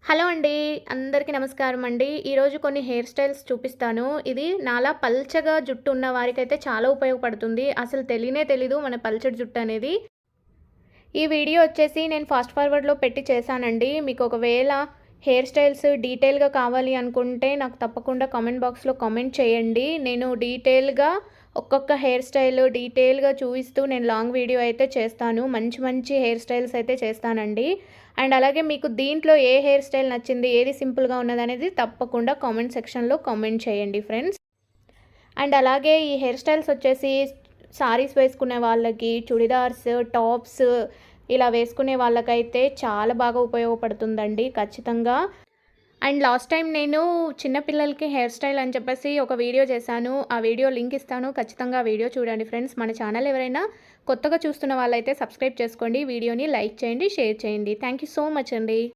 Hello అండి. అందరికీ నమస్కారం అండి. ఈరోజు కొన్ని హెయిర్ స్టైల్స్ చూపిస్తాను. ఇది నాలా పల్చగా జుట్టు ఉన్న వారికైతే చాలా ఉపయోగపడుతుంది. అసలు తెలియనే తెలీదు మన పల్చటి జుట్టు అనేది. ఈ వీడియో వచ్చేసి నేను ఫాస్ట్ ఫార్వర్డ్‌లో పెట్టి చేశానండి. మీకు ఒకవేళ హెయిర్ స్టైల్స్ డీటెయిల్‌గా కావాలి అనుకుంటే నాకు తప్పకుండా కామెంట్ బాక్స్‌లో కామెంట్ చేయండి. నేను డీటెయిల్‌గా ఒక్కొక్క హెయిర్ స్టైల్ డీటెయిల్‌గా చూపిస్తూ నేను లాంగ్ వీడియో అయితే చేస్తాను. మంచి మంచి హెయిర్ స్టైల్స్ అయితే చేస్తానండి. అండ్ అలాగే మీకు దీంట్లో ఏ హెయిర్ స్టైల్ నచ్చింది, ఏది సింపుల్‌గా ఉన్నదనేది తప్పకుండా కామెంట్ సెక్షన్‌లో కామెంట్ చేయండి ఫ్రెండ్స్. అండ్ అలాగే ఈ హెయిర్ స్టైల్స్ వచ్చేసి సారీస్ వేసుకునే వాళ్ళకి, చుడిదార్స్, టాప్స్ ఇలా వేసుకునే వాళ్ళకైతే చాలా బాగా ఉపయోగపడుతుందండి ఖచ్చితంగా. అండ్ లాస్ట్ టైం నేను చిన్న పిల్లలకి హెయిర్ స్టైల్ అని చెప్పేసి ఒక వీడియో చేశాను. ఆ వీడియో లింక్ ఇస్తాను. ఖచ్చితంగా ఆ వీడియో చూడండి ఫ్రెండ్స్. మన ఛానల్ ఎవరైనా కొత్తగా చూస్తున్న వాళ్ళైతే సబ్స్క్రైబ్ చేసుకోండి. వీడియోని లైక్ చేయండి, షేర్ చేయండి. థ్యాంక్ యూ సో మచ్ అండి.